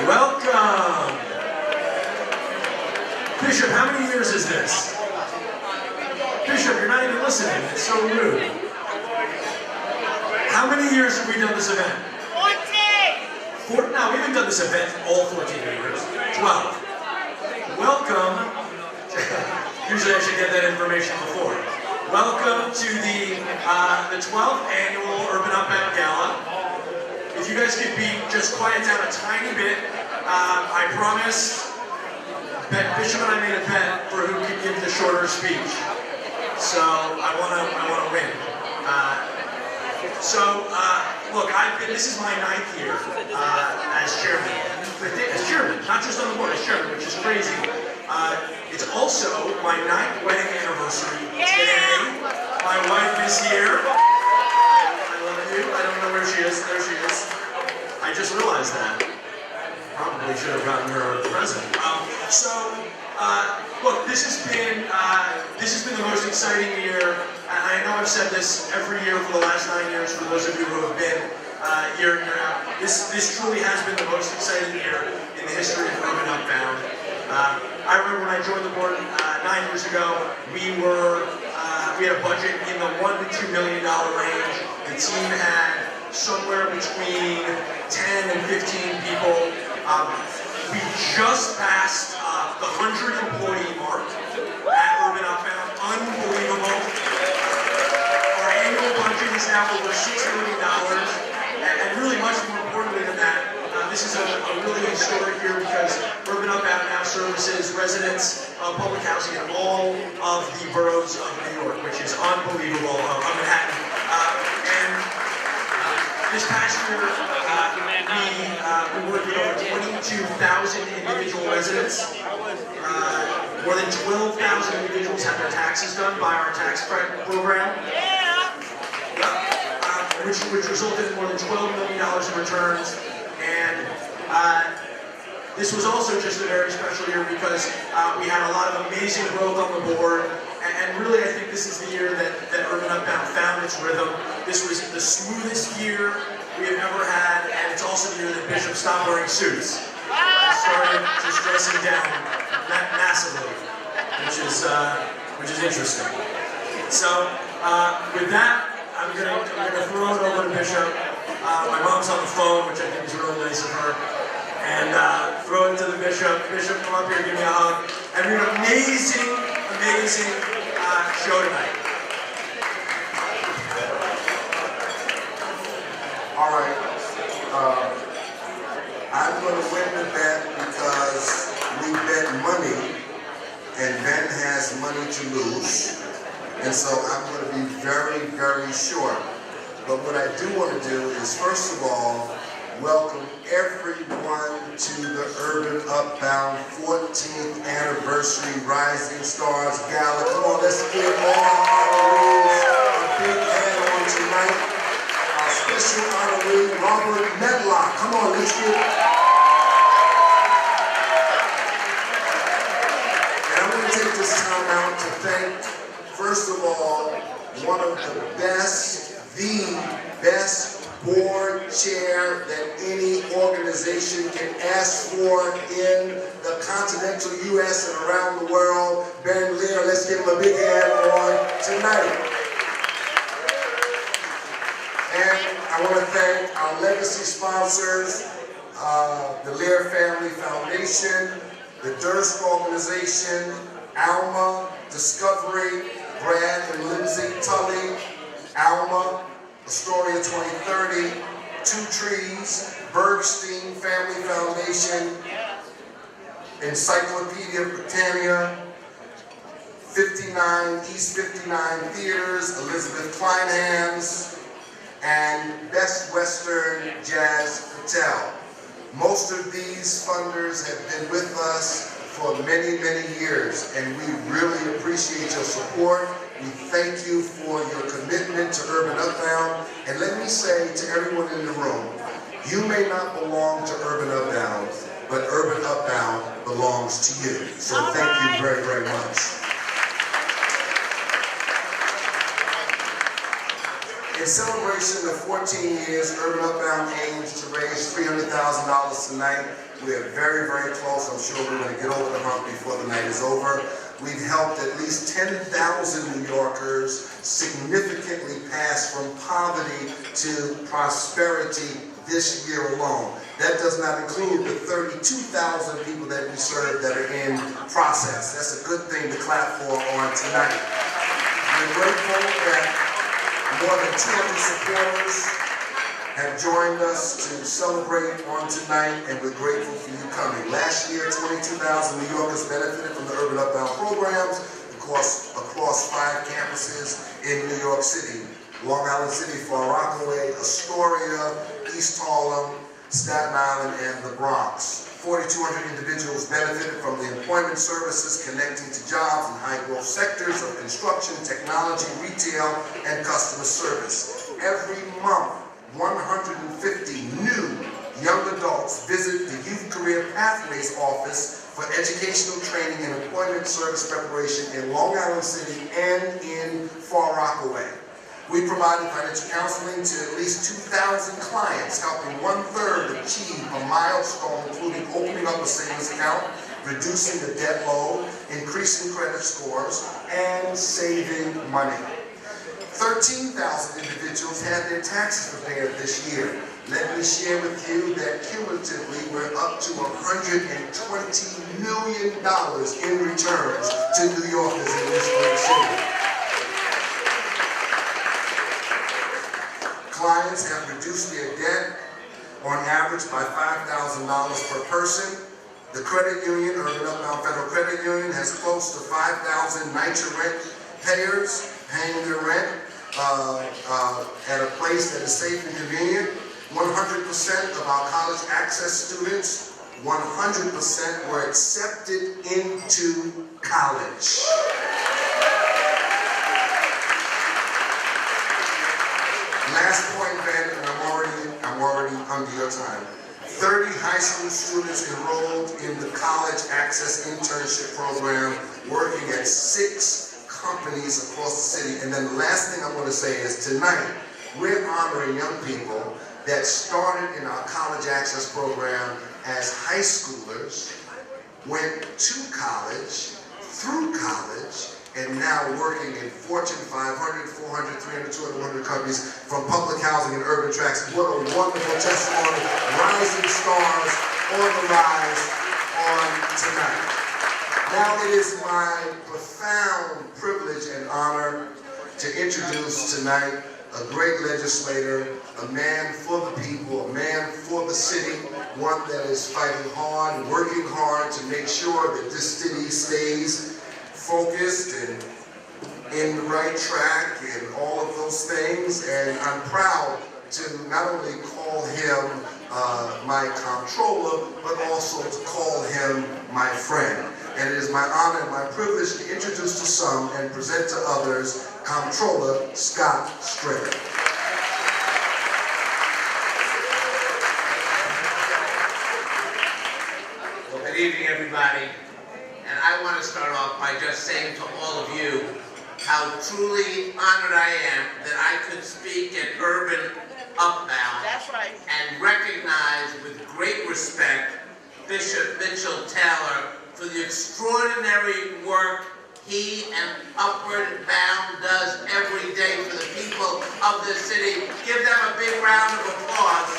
Welcome! Bishop, how many years is this? Bishop, you're not even listening. It's so rude. How many years have we done this event? 14! No, we haven't done this event all 14 years. 12. Welcome. Usually I should get that information before. Welcome to the 12th annual Urban Upbound Gala. If you guys could be just quiet down a tiny bit, I promise that Bishop and I made a bet for who could give the shorter speech. So I wanna win. Look, this is my 9th year as chairman. As chairman, not just on the board, as chairman, which is crazy. It's also my 9th wedding anniversary today. My wife is here. I love you. I don't know where she is. There she is. I just realized that. Probably should have gotten her a present. Look, this has been the most exciting year. And I know I've said this every year for the last 9 years. For those of you who have been year in, year out, this truly has been the most exciting year in the history of Urban Upbound. I remember when I joined the board 9 years ago, we had a budget in the $1 to $2 million range. The team had somewhere between 10 and 15 people. We just passed the 100 employee mark at Urban Upbound. Unbelievable. Our annual budget is now over $6 million. And really much more importantly than that, this is a really historic year because Urban Upbound now services residents of public housing in all of the boroughs of New York, which is unbelievable, of Manhattan. This past year, we worked with over 22,000 individual residents. More than 12,000 individuals had their taxes done by our tax credit program. Which resulted in more than $12 million in returns. And this was also just a very special year because we had a lot of amazing growth on the board. And really, I think this is the year that Urban Upbound found its rhythm. This was the smoothest year we have ever had, and it's also the year that Bishop stopped wearing suits and started just dressing down massively, which is interesting. So with that, I'm gonna throw it over to Bishop. My mom's on the phone, which I think is really nice of her. And throw it to the Bishop. Bishop, come up here, give me a hug. And we have an amazing show tonight. All right. I'm going to win the bet because we bet money, and Ben has money to lose. And so I'm going to be very, very short. But what I do want to do is, first of all, welcome everyone to the Urban Upbound 14th Anniversary Rising Stars Gala. Come on, let's give all our honorees a big hand on tonight. Our special honoree, Robert Medlock. Come on, let's give. And I'm going to take this time out to thank, first of all, one of the best board chair that any organization can ask for in the continental U.S. and around the world, Ben Lear. Let's give him a big hand on tonight. And I want to thank our legacy sponsors, the Lear Family Foundation, the Durst Organization, Alma, Discovery, Brad and Lindsay Tully, Alma, Astoria 2030, Two Trees, Bergstein Family Foundation, Encyclopedia Britannia, 59 East 59 Theaters, Elizabeth Kleinhans, and Best Western Jazz Hotel. Most of these funders have been with us for many, many years, and we really appreciate your support. We thank you for your commitment to Urban Upbound. And let me say to everyone in the room, you may not belong to Urban Upbound, but Urban Upbound belongs to you. So thank you very, very much. In celebration of 14 years, Urban Upbound aims to raise $300,000 tonight. We're very, very close. I'm sure we're going to get over the hump before the night is over. We've helped at least 10,000 New Yorkers significantly pass from poverty to prosperity this year alone. That does not include the 32,000 people that we serve that are in process. That's a good thing to clap for on tonight. We're grateful that more than 200 supporters have joined us to celebrate on tonight, and we're grateful for you coming. Last year, 22,000 New Yorkers benefited from the Urban Upbound programs across 5 campuses in New York City: Long Island City, Far Rockaway, Astoria, East Harlem, Staten Island, and the Bronx. 4,200 individuals benefited from the employment services connecting to jobs in high-growth sectors of construction, technology, retail, and customer service. Every month, 150 new young adults visit the Youth Career Pathways Office for educational training and employment service preparation in Long Island City and in Far Rockaway. We provided financial counseling to at least 2,000 clients, helping 1/3 achieve a milestone, including opening up a savings account, reducing the debt load, increasing credit scores, and saving money. 13,000 individuals had their taxes prepared this year. Let me share with you that cumulatively we're up to $120 million in returns to New Yorkers in this great city. Clients have reduced their debt on average by $5,000 per person. The credit union, Urban Upbound Federal Credit Union, has close to 5,000 NYCHA rent payers paying their rent at a place that is safe and convenient. 100% of our college access students, 100% were accepted into college. Last point, Ben, and I'm already under your time. 30 high school students enrolled in the College Access Internship Program, working at 6 companies across the city. And then the last thing I want to say is tonight, we're honoring young people that started in our College Access Program as high schoolers, went to college, through college, and now working in Fortune 500, 400, 300, 200, 100 companies from public housing and urban tracks. What a wonderful testimony. Rising stars on the rise on tonight. Now it is my profound privilege and honor to introduce tonight a great legislator, a man for the people, a man for the city, one that is fighting hard, working hard to make sure that this city stays focused and in the right track and all of those things. And I'm proud to not only call him my comptroller, but also to call him my friend. And it is my honor and my privilege to introduce to some and present to others Comptroller Scott Stricker. Well, good evening, everybody. And I want to start off by just saying to all of you how truly honored I am that I could speak at Urban Upbound. That's right. And recognize with great respect Bishop Mitchell Taylor for the extraordinary work he and Upward Bound does every day for the people of this city. Give them a big round of applause.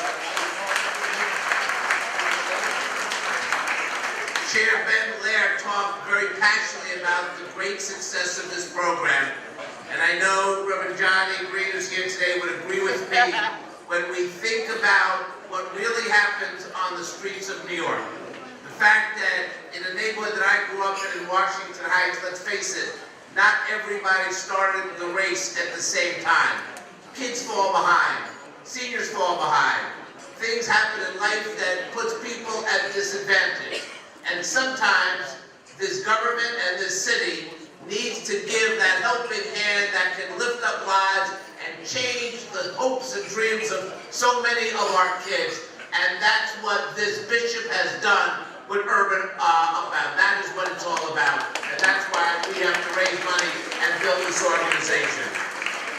Chair Ben Laird talked very passionately about the great success of this program. And I know Reverend Johnny Green, who's here today, would agree with me when we think about what really happens on the streets of New York. The fact that in a neighborhood that I grew up in Washington Heights, let's face it, not everybody started the race at the same time. Kids fall behind. Seniors fall behind. Things happen in life that puts people at disadvantage. And sometimes this government and this city needs to give that helping hand that can lift up lives and change the hopes and dreams of so many of our kids. And that's what this bishop has done with Urban Upbound. That is what it's all about. And that's why we have to raise money and build this organization.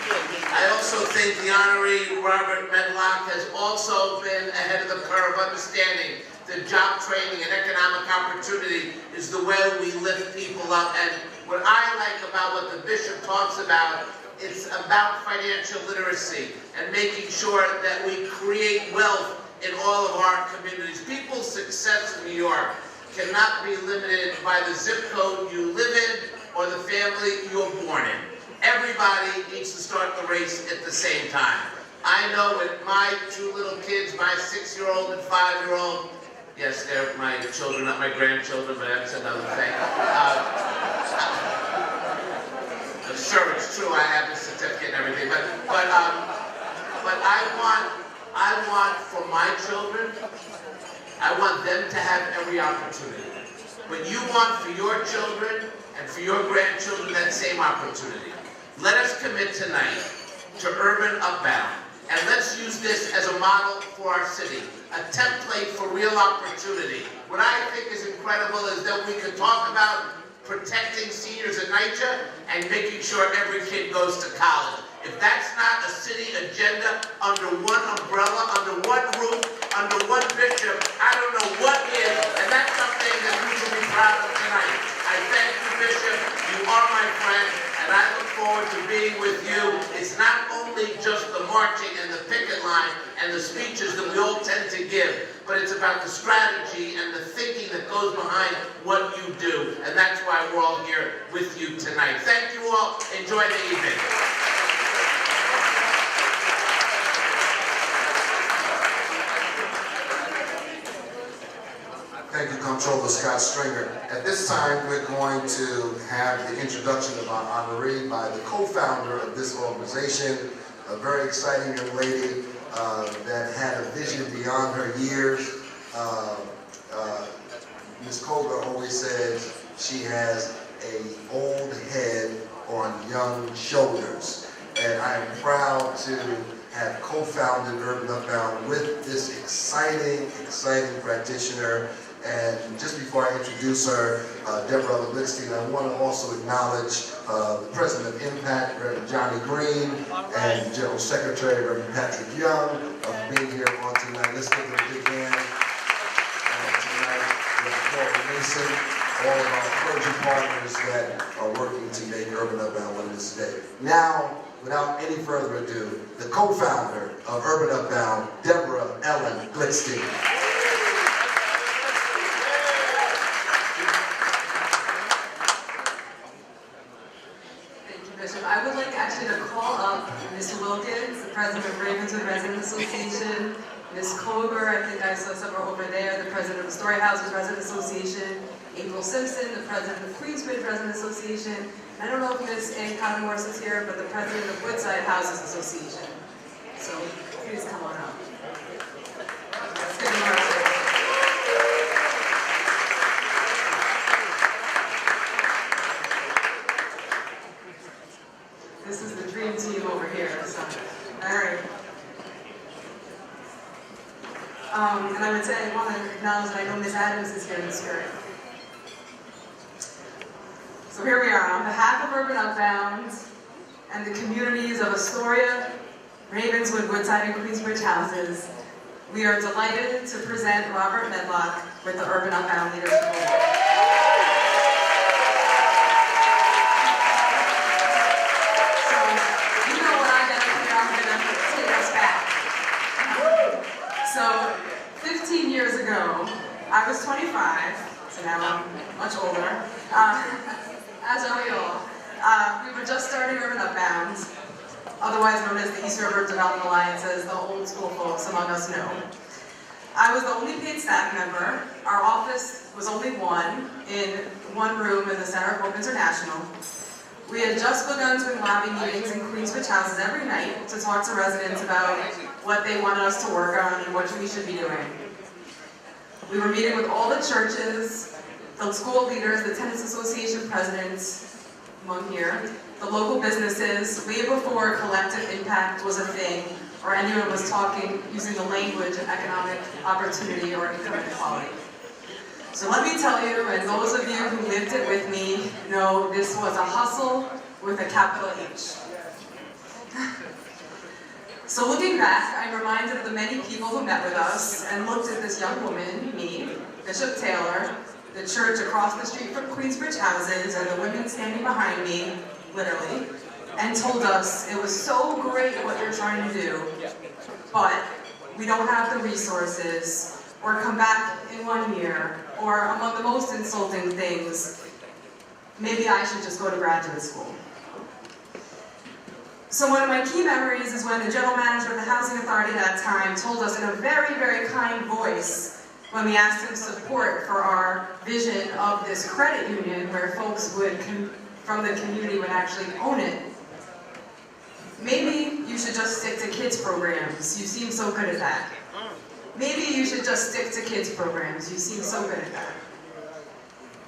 I also think the honoree Robert Medlock has also been ahead of the curve, understanding that job training and economic opportunity is the way we lift people up. And what I like about what the bishop talks about, it's about financial literacy and making sure that we create wealth in all of our communities. People's success in New York cannot be limited by the zip code you live in or the family you're born in. Everybody needs to start the race at the same time. I know with my two little kids, my 6-year-old and 5-year-old, yes, they're my children, not my grandchildren, but that's another thing. I'm sure it's true, I have the certificate and everything, but I want for my children, I want them to have every opportunity. But you want for your children and for your grandchildren that same opportunity. Let us commit tonight to Urban Upbound, and let's use this as a model for our city, a template for real opportunity. What I think is incredible is that we could talk about protecting seniors in NYCHA and making sure every kid goes to college. If that's not a city agenda under one umbrella, under one roof, under one bishop, I don't know what is, and that's something that we should be proud of tonight. I thank you, Bishop. You are my friend, and I look forward to being with you. It's not only just the marching and the picket line and the speeches that we all tend to give, but it's about the strategy and the thinking that goes behind what you do, and that's why we're all here with you tonight. Thank you all. Enjoy the evening. Thank you, Comptroller Scott Stringer. At this time, we're going to have the introduction of our honoree by the co-founder of this organization, a very exciting young lady that had a vision beyond her years. Ms. Koger always says she has an old head on young shoulders. And I am proud to have co-founded Urban Upbound with this exciting practitioner. And just before I introduce her, Deborah Glickstein, I want to also acknowledge the President of Impact, Reverend Johnny Green, and General Secretary, Reverend Patrick Young, of being here on tonight. Let's give them a big hand. Tonight, Reverend Paul Mason, all of our clergy partners that are working to make Urban Upbound what it is today. Now, without any further ado, the co-founder of Urban Upbound, Deborah Ellen Glickstein. I would like actually to call up Mr. Wilkins, the president of Ravenswood Resident Association, Ms. Koger, I think I saw several over there, the president of the Story Houses Resident Association, April Simpson, the president of Queensbridge Resident Association. I don't know if Ms. Ann Connorse is here, but the president of Woodside Houses Association. So please come on up. Let's give them a round. This is the dream team over here. So, all right. And I would say I want to acknowledge that I know Ms. Adams is here in the spirit. So here we are, on behalf of Urban Upbound and the communities of Astoria, Ravenswood, Woodside, and Queensbridge Houses, we are delighted to present Robert Medlock with the Urban Upbound Leadership Award. So, 15 years ago, I was 25, so now I'm much older, as are we all. We were just starting Urban Upbound, otherwise known as the East River Development Alliance, as the old school folks among us know. I was the only paid staff member. Our office was only in one room in the Center of Hope International. We had just begun doing lobby meetings in Queensbridge Houses every night to talk to residents about what they wanted us to work on and what we should be doing. We were meeting with all the churches, the school leaders, the tenants association presidents among here, the local businesses, way before collective impact was a thing or anyone was talking using the language of economic opportunity or income inequality. So let me tell you, and those of you who lived it with me know this was a hustle with a capital H. So looking back, I'm reminded of the many people who met with us and looked at this young woman, me, Bishop Taylor, the church across the street from Queensbridge Houses, and the women standing behind me, literally, and told us it was so great what you're trying to do, but we don't have the resources, or come back in 1 year, or among the most insulting things, maybe I should just go to graduate school. So one of my key memories is when the general manager of the housing authority at that time told us in a very, very kind voice when we asked him support for our vision of this credit union where folks from the community would actually own it. Maybe you should just stick to kids programs. You seem so good at that. Maybe you should just stick to kids programs. You seem so good at that.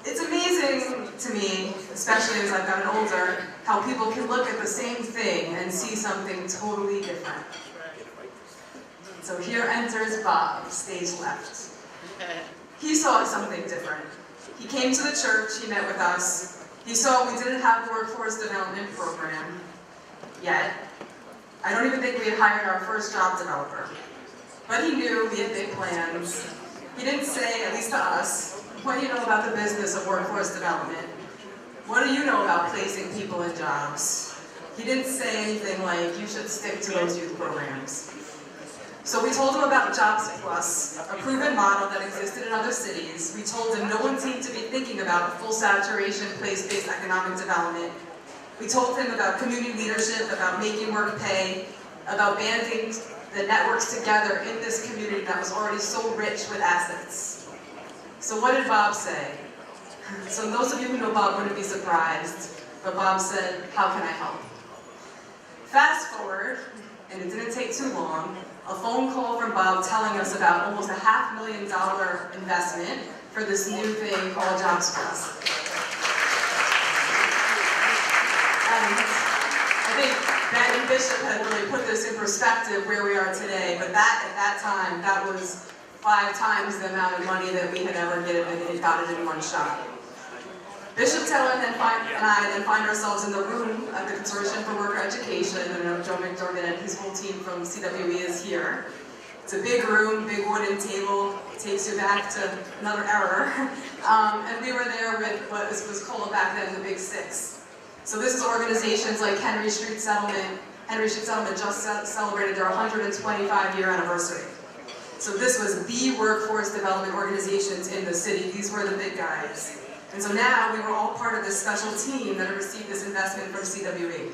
It's amazing to me, especially as I've gotten older, how people can look at the same thing and see something totally different. So here enters Bob, stage left. He saw something different. He came to the church, he met with us. He saw we didn't have a workforce development program yet. I don't even think we had hired our first job developer. But he knew we had big plans. He didn't say, at least to us, what do you know about the business of workforce development? What do you know about placing people in jobs? He didn't say anything like, you should stick to those youth programs. So we told him about Jobs Plus, a proven model that existed in other cities. We told him no one seemed to be thinking about full saturation, place-based economic development. We told him about community leadership, about making work pay, about banding the networks together in this community that was already so rich with assets. So what did Bob say? So those of you who know Bob wouldn't be surprised, but Bob said, how can I help? Fast forward, and it didn't take too long, a phone call from Bob telling us about almost a $500,000 investment for this new thing called Jobs Plus. And I think Ben and Bishop had really put this in perspective where we are today, but at that time, that was 5 times the amount of money that we had ever gotten in one shot. Bishop Taylor and I then find ourselves in the room at the Consortium for Worker Education, and Joe McDermott and his whole team from CWE is here. It's a big room, big wooden table, takes you back to another era. And we were there with what was called back then the Big Six. So this is organizations like Henry Street Settlement. Henry Street Settlement just celebrated their 125-year anniversary. So this was the workforce development organizations in the city. These were the big guys. And so now we were all part of this special team that had received this investment from CWE.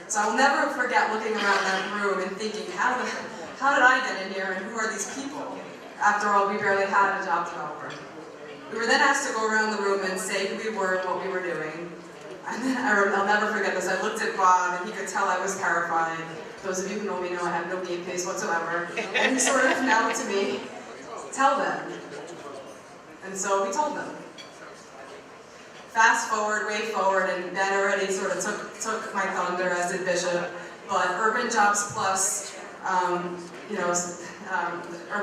So I will never forget looking around that room and thinking, how did I get in here and who are these people? After all, we barely had a job developer. We were then asked to go around the room and say who we were and what we were doing. And then I'll never forget this. I looked at Bob and he could tell I was terrified. Those of you who know me know I have no game face whatsoever. And he sort of nodded to me, tell them. And so we told them. Fast forward, way forward, and Ben already sort of took my thunder, as did Bishop. But Urban Jobs Plus, Urban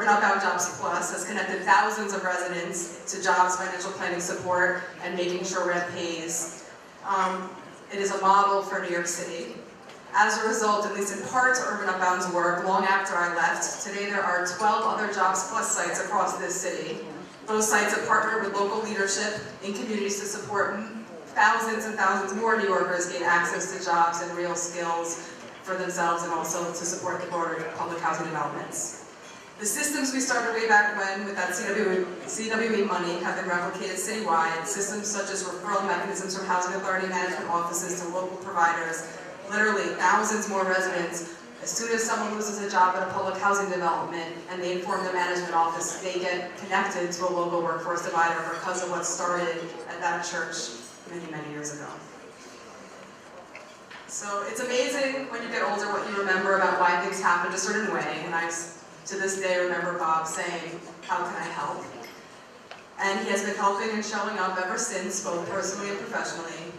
Upbound Jobs Plus has connected thousands of residents to jobs, financial planning support, and making sure rent pays. It is a model for New York City. As a result, at least in part to Urban Upbound's work, long after I left, today there are 12 other Jobs Plus sites across this city. Those sites have partnered with local leadership in communities to support thousands and thousands more New Yorkers gain access to jobs and real skills for themselves and also to support the broader public housing developments. The systems we started way back when with that CWE money have been replicated citywide. Systems such as referral mechanisms from housing authority management offices to local providers, literally thousands more residents. As soon as someone loses a job at a public housing development and they inform the management office, they get connected to a local workforce divider because of what started at that church many, many years ago. So it's amazing when you get older what you remember about why things happened a certain way. And I, to this day, remember Bob saying, how can I help? And he has been helping and showing up ever since, both personally and professionally.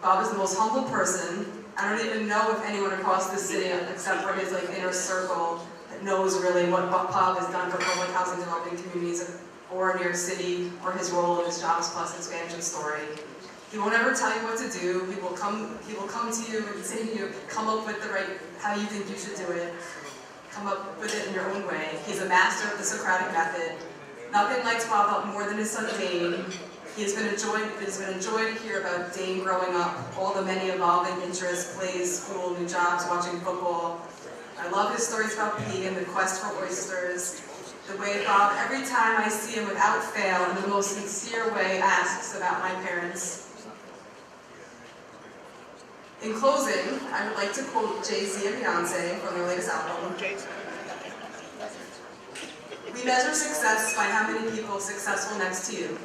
Bob is the most humble person. I don't even know if anyone across the city, except for his inner circle, that knows really what Bob has done for public housing developing communities or New York City, or his role in his Jobs Plus expansion story. He won't ever tell you what to do. He will come to you and say to you, come up with the right, how you think you should do it. Come up with it in your own way. He's a master of the Socratic method. Nothing lights Bob up more than his son Dane. It has been a joy to hear about Dane growing up, all the many evolving interests, plays, school, new jobs, watching football. I love his stories about pee and the quest for oysters. The way Bob, every time I see him without fail, in the most sincere way, asks about my parents. In closing, I would like to quote Jay-Z and Beyonce from their latest album. We measure success by how many people successful next to you.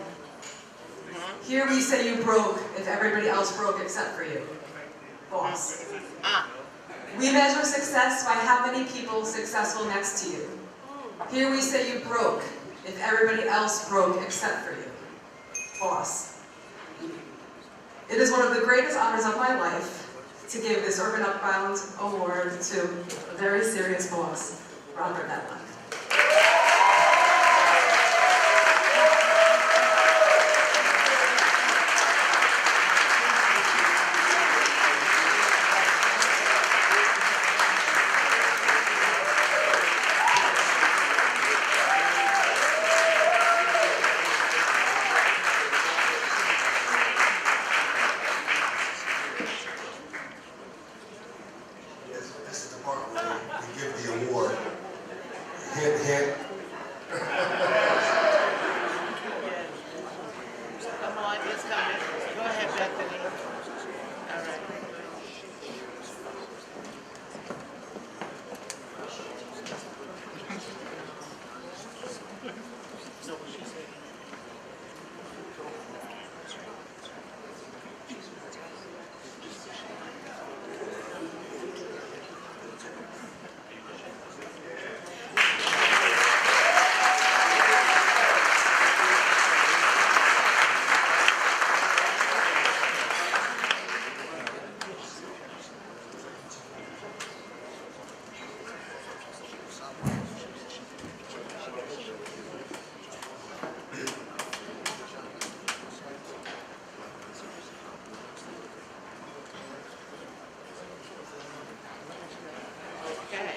Here we say you broke if everybody else broke except for you. Boss. We measure success by how many people successful next to you. Here we say you broke if everybody else broke except for you. Boss. It is one of the greatest honors of my life to give this Urban Upbound award to a very serious boss, Robert Netlock. This is the part where we give the award. Hint, hint. Come on, it's coming. Go ahead, Bethany. All right. Okay.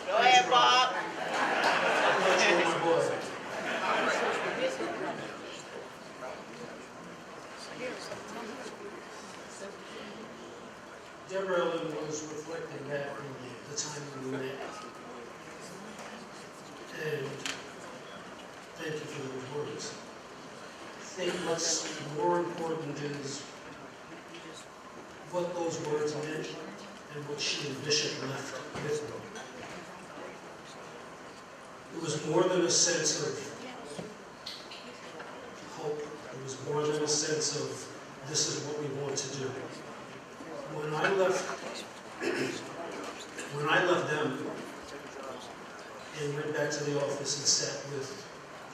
Go ahead, Bob. Deborah Ellen was reflecting back on the time we met. And thank you for those words. I think what's more important is what those words meant and what she and Bishop left with them. It was more than a sense of hope. It was more than a sense of this is what we want to do. When I left them and went back to the office and sat with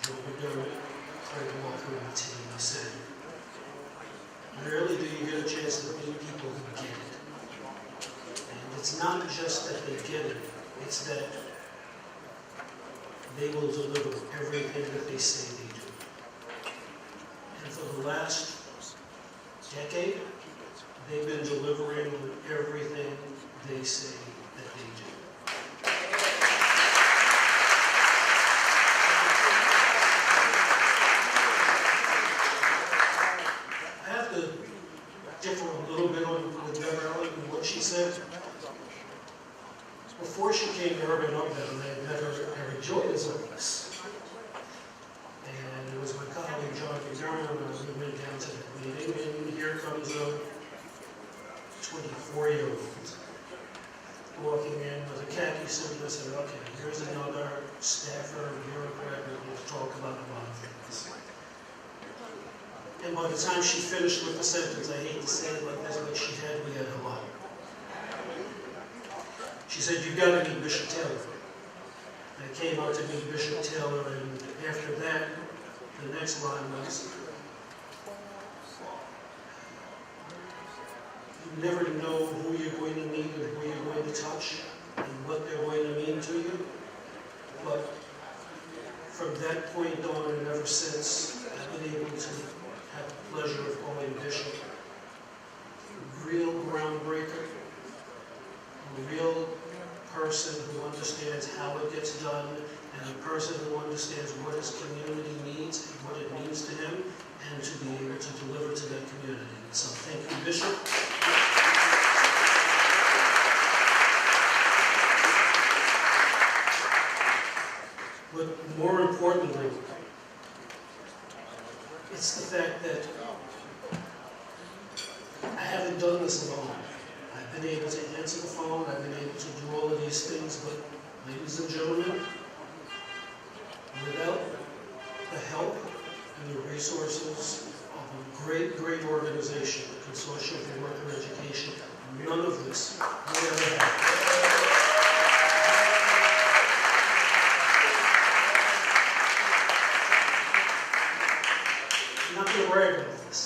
Joe McDermott, Craig Walker, and the team, I said, rarely do you get a chance to meet people who get it. And it's not just that they get it, it's that they will deliver everything that they say they do. And for the last decade, they've been delivering on everything they say that they do. I have to differ a little bit with Deborah Ellen and what she said. Before she came to Urban Upbound, I had met her at Eric Joy's office. And it was my colleague John McDermott, and we went down to that meeting, and here comes a 24-year-old walking in with a khaki suit, and I said, okay, here's another staffer, bureaucrat, and we'll talk about a lot of things. And by the time she finished with the sentence, I hate to say it like this, but we had a lot. She said, you've got to meet Bishop Taylor. I came out to meet Bishop Taylor, and after that, the next line was, you never know who you're going to meet and who you're going to touch and what they're going to mean to you. But from that point on and ever since, I've been able to have the pleasure of calling Bishop a real groundbreaker, a real person who understands how it gets done, and a person who understands what his community needs and what it means to him, and to be able to deliver to that community. So thank you, Bishop. But more importantly, it's the fact that I haven't done this alone. I've been able to answer the phone, I've been able to do all of these things, but ladies and gentlemen, without the help and the resources of a great, great organization, the Consortium for Worker Education, none of this would ever happen. I'm not going to brag about this.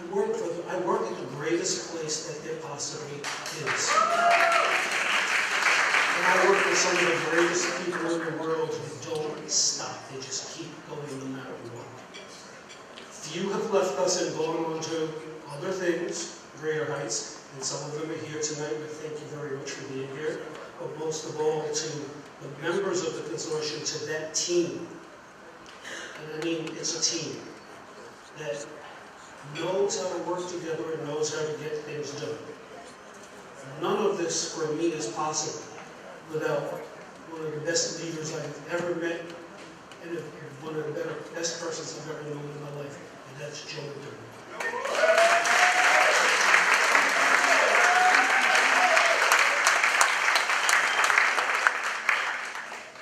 I work at the greatest place that there possibly is. And I work with some of the greatest people in the world who don't stop. They just keep going no matter what. Few have left us and gone on to other things, greater heights, and some of them are here tonight. We thank you very much for being here. But most of all, to the members of the consortium, to that team. And I mean, it's a team that knows how to work together and knows how to get things done. None of this, for me, is possible without one of the best leaders I've ever met and one of the best persons I've ever known in my life, and that's Joe McDermott.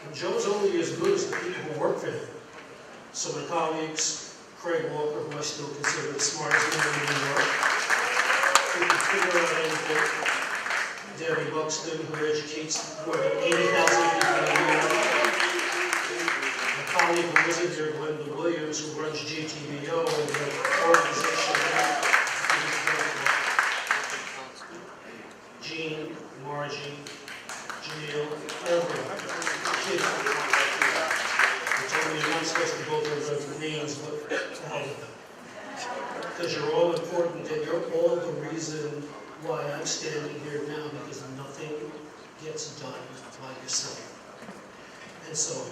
And Joe's only as good as the people who work for him. So my colleagues, Craig Walker, who I still consider the smartest man in New York, who can figure out anything. Debbie Buxton, who educates more than 80,000 people a year. My colleague who isn't here, Glenda Williams, who runs GTBO and the organization there. Jean, Margie, Jamil, everyone. They told me you're not supposed to go through those names, but to hell with them. Because you're all important and you're all the reason why I'm standing here now, because nothing gets done by yourself. And so,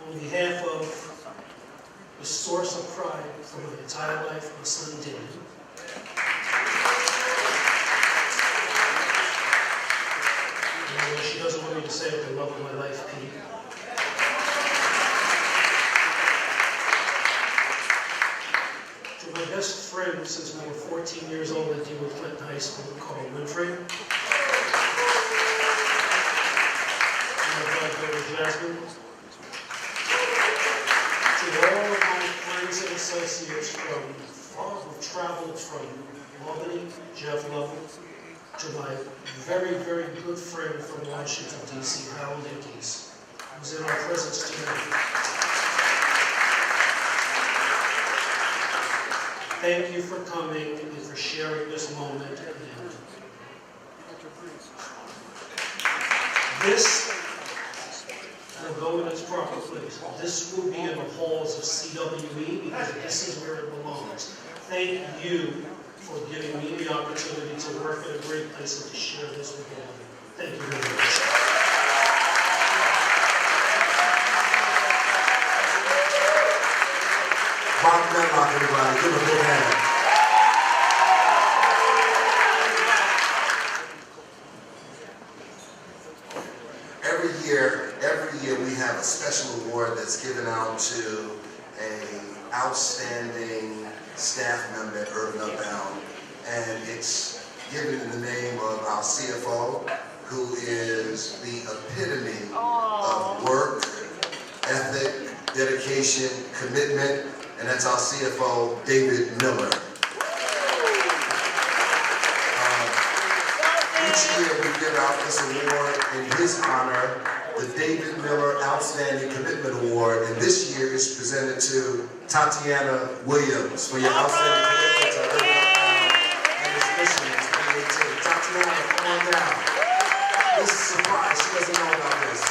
on behalf of the source of pride for my entire life, my son David, and she doesn't want me to say it, the love of my life, Pete. My best friend since we were 14 years old at Dewitt Clinton High School, Carl Winfrey. My goddaughter Jasmine. To all of my friends and associates from far, who've traveled from Albany, Jeff Lovell, to my very, very good friend from Washington, D.C., Harold Ickes, who's in our presence tonight. Thank you for coming and for sharing this moment. And this will go in its proper place. This will be in the halls of CWE because this is where it belongs. Thank you for giving me the opportunity to work at a great place and to share this with all of you. Thank you very much. Bob Medlock, everybody, give him a big hand. Every year we have a special award that's given out to an outstanding staff member at Urban Upbound, and it's given in the name of our CFO, who is the epitome of work, ethic, dedication, commitment, and that's our CFO, David Miller. Each year we give out this award in his honor, the David Miller Outstanding Commitment Award, and this year is presented to Tatiana Williams for your outstanding commitment to Urban Upbound and its mission in 2018. Tatiana, come on down. This is a surprise, she doesn't know about this.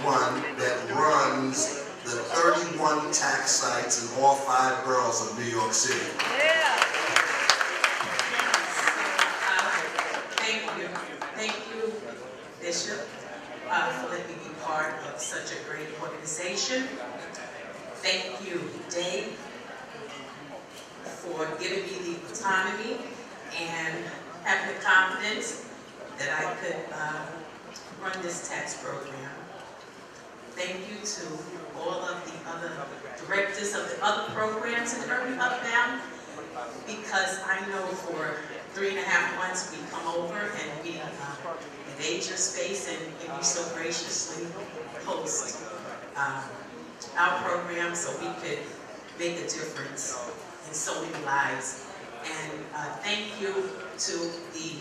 one that runs the 31 tax sites in all 5 boroughs of New York City. Thank you, Bishop, for letting me be part of such a great organization. Thank you, Dave, for giving me the autonomy and having the confidence that I could run this tax program. Thank you to all of the other directors of the other programs in Urban Upbound, because I know for 3.5 months we come over and we invade your space and you so graciously host our program so we could make a difference in so many lives. And thank you to the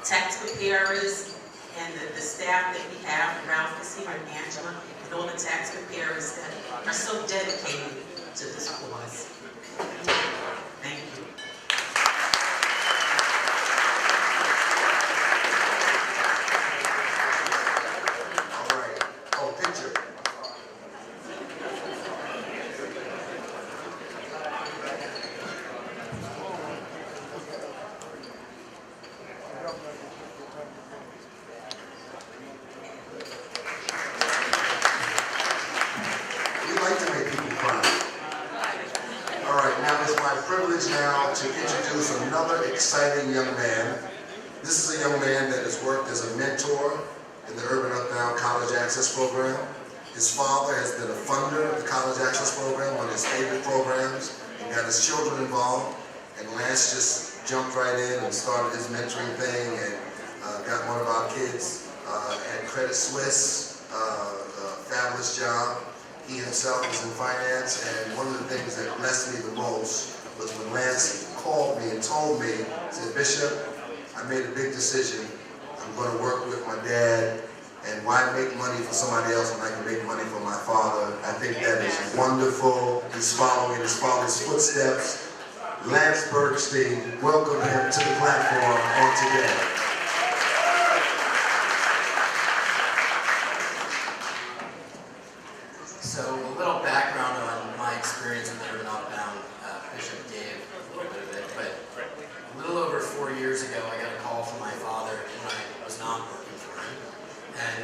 tax preparers and the staff that we have, Ralph is here and Angela, and all the tax preparers that are so dedicated to this cause. Thank you. All right. Oh, picture. We like to make people cry. All right, now it's my privilege now to introduce another exciting young man. This is a young man that has worked as a mentor in the Urban Upbound College Access Program. His father has been a funder of the College Access Program, one of his favorite programs, and got his children involved. And Lance just jumped right in and started his mentoring thing and got one of our kids at Credit Suisse, fabulous job. He himself is in finance, and one of the things that blessed me the most was when Lance called me and told me, said, Bishop, I made a big decision. I'm going to work with my dad, and why make money for somebody else when I can make money for my father? I think that is wonderful. He's following his father's footsteps. Lance Bergstein, welcome him to the platform on today. So a little background on my experience with Urban Upbound. Bishop gave a little bit of it, but a little over 4 years ago, I got a call from my father when I was not working for him. And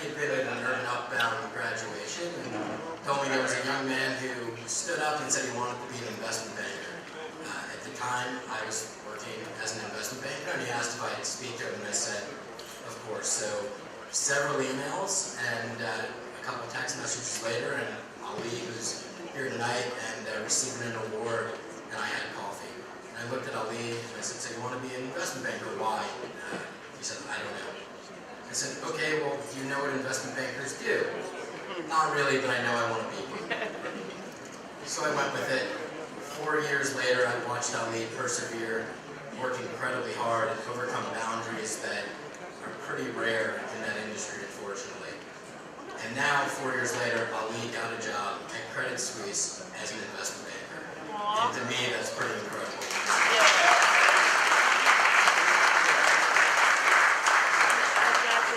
he had been at an Urban Upbound graduation and told me there was a young man who stood up and said he wanted to be an investment banker. At the time, I was working as an investment banker, and he asked if I could speak to him, and I said, of course. So several emails and a couple text messages later, and Ali, who's here tonight, and receiving an award, and I had coffee. And I looked at Ali, and I said, so you want to be an investment banker? Why? He said, I don't know. I said, okay, well, do you know what investment bankers do? Not really, but I know I want to be one. So I went with it. 4 years later, I watched Ali persevere, work incredibly hard, and overcome boundaries that are pretty rare in that industry, unfortunately. And now, 4 years later, Ali got a job at Credit Suisse as an investment banker. And to me, that's pretty incredible.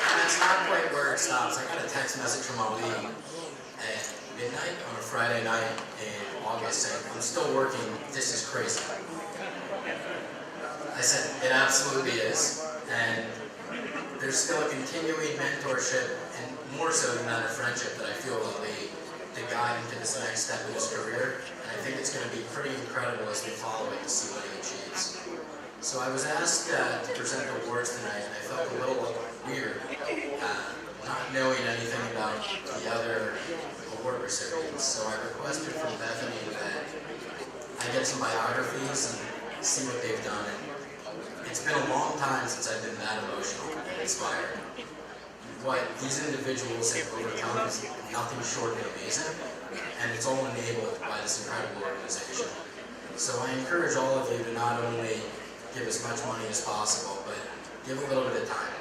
And that's not quite where it stops. I got a text message from Ali at midnight on a Friday night in August saying, I'm still working, this is crazy. I said, it absolutely is. And there's still a continuing mentorship, and more so than that, a friendship that I feel will lead to guide him to this next step in his career. And I think it's going to be pretty incredible as we follow it to see what he achieves. So I was asked to present the awards tonight, and I felt a little weird, not knowing anything about the other award recipients. So I requested from Bethany that I get some biographies and see what they've done. And it's been a long time since I've been that emotional and inspired. What these individuals have overcome is nothing short of amazing, and it's all enabled by this incredible organization. So I encourage all of you to not only give as much money as possible, but give a little bit of time.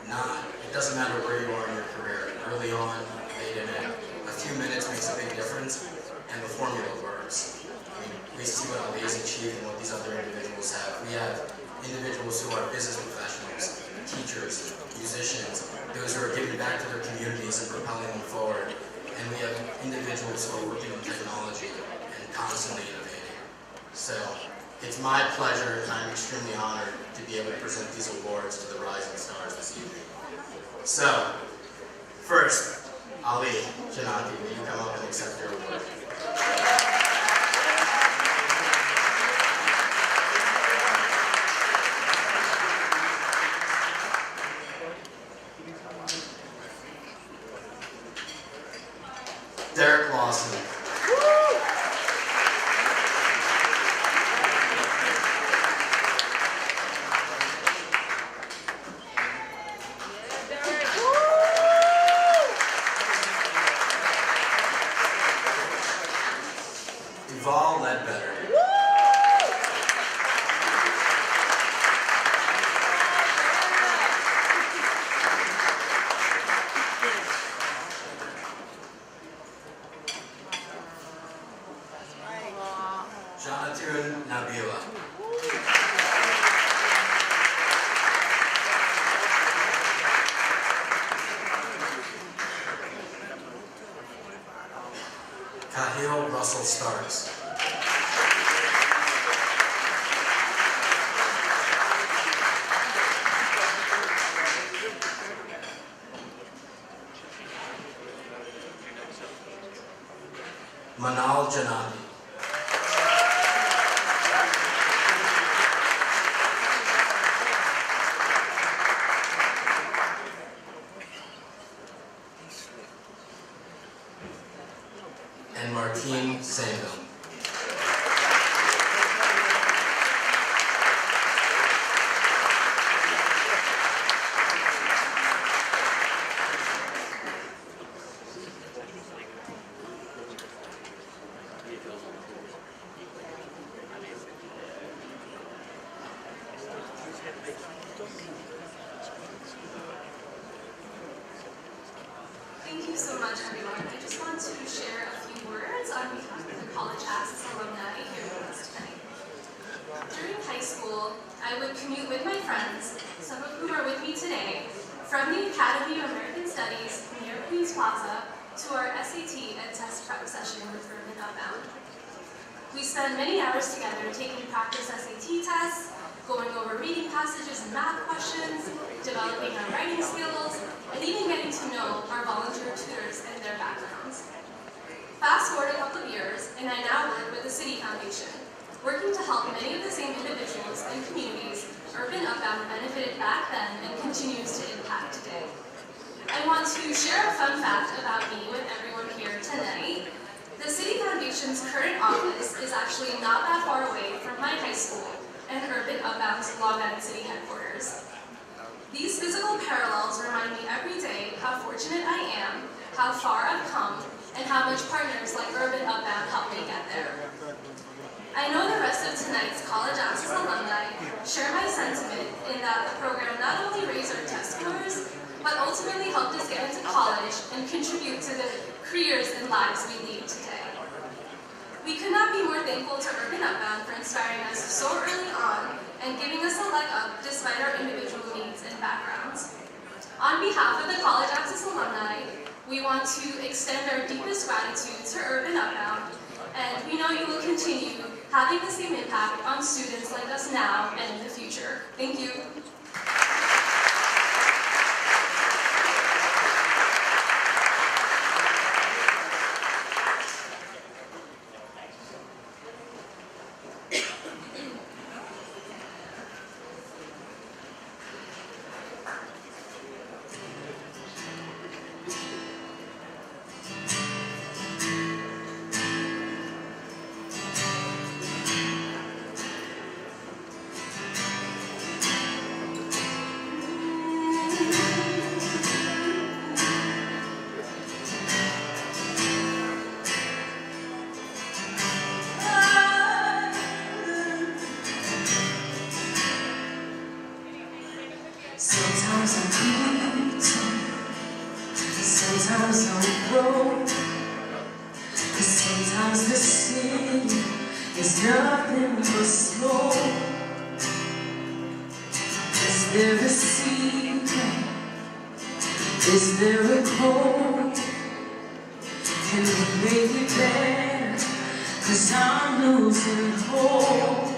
It doesn't matter where you are in your career. Early on, late in it, a few minutes makes a big difference, and the formula works. I mean, we see what Ali has achieved and what these other individuals have. We have individuals who are business professionals teachers, musicians, those who are giving back to their communities and propelling them forward. And we have individuals who are working in technology and constantly innovating. So it's my pleasure, and I'm extremely honored to be able to present these awards to the rising stars this evening. So, first, Ali Janati, will you come up and accept your award? Derek Lawson. Duval Ledbetter. Jonathan Nabila. Kahil Russell Starks. Manal Janati. And Martine Sandel. Thank you so much, everyone. I just want to share a few words on behalf of the College Access alumni here with us tonight. During high school, I would commute with my friends, some of whom are with me today, from the Academy of American Studies near Queens Plaza to our SAT and test prep session with Urban Upbound. We spent many hours together taking practice SAT tests, going over reading passages and math questions, developing our writing skills, and even getting to know our volunteer tutors and their backgrounds. Fast forward a couple of years, and I now work with the City Foundation, working to help many of the same individuals and communities Urban Upbound benefited back then and continues to impact today. I want to share a fun fact about me with everyone here tonight. The City Foundation's current office is actually not that far away from my high school and Urban Upbound's Long Island City headquarters. These physical parallels remind me every day how fortunate I am, how far I've come, and how much partners like Urban Upbound helped me get there. I know the rest of tonight's College Access alumni share my sentiment in that the program not only raised our test scores, but ultimately helped us get into college and contribute to the careers and lives we lead today. We could not be more thankful to Urban Upbound for inspiring us so early on and giving us a leg up despite our individual needs and backgrounds. On behalf of the College Access alumni, we want to extend our deepest gratitude to Urban Upbound, and we know you will continue having the same impact on students like us now and in the future. Thank you. Sometimes I'm beaten, sometimes I'm broke, sometimes the city is nothing but smoke. Is there a sea Is there a hope? Can we make it better? 'Cause I'm losing hope.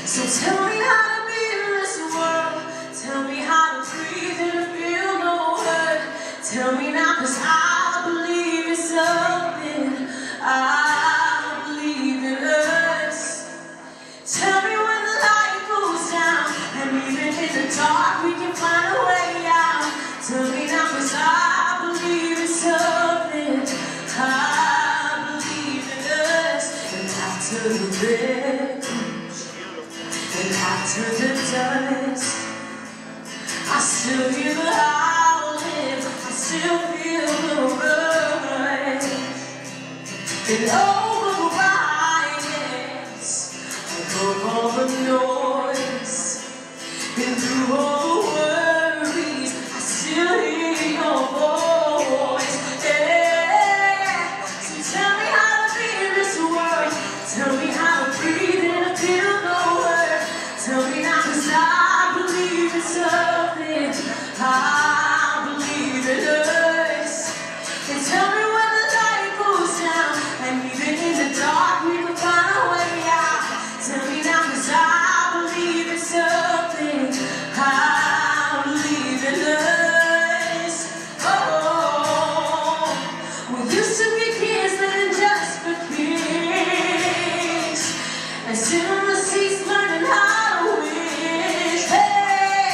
So tell me how to be in this world. Tell me how to breathe and feel no hurt. Tell me now, 'cause I believe in something. I believe in us. Tell me when the light goes down, and even in the dark we can find a way out. Tell me now, 'cause I believe in something. I believe in us. And after the wreckage, and after the dust, I still hear the howling, I still feel the rush. And over the riots, above all the noise, and through all the worries, I still hear your voice. Yeah. So tell me how to be in this world. Tell me how to breathe and feel no hurt. Tell me now, 'cause I believe in something. I believe in us. And tell me when the light goes down, and even in the dark we can find a way out. Tell me now, 'cause I believe in something. I believe in us. Oh, we used to be kids living just for kicks, and sitting on the seats learning how to wish. Hey,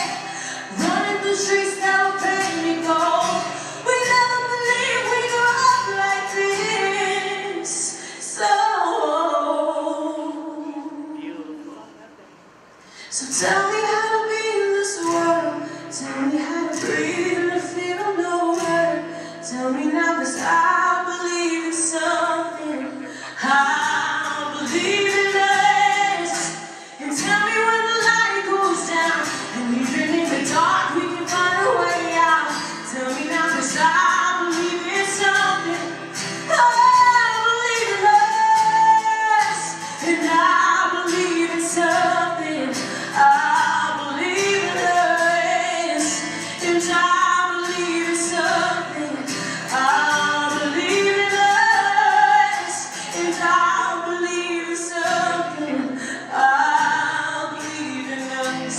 running through streets that were painted gold. We never believed we grew up like this. So tell me how to be in this world. Tell me how to breathe and feel no hurt. Tell me now, 'cause I believe in something. I believe in us. And tell me when the light goes down, and even in the dark we can find a way out. Tell me now, 'cause I believe in something. I believe in us. And I believe in something. I believe in us. And I believe in something. I believe in us. And I believe in something. I believe in us.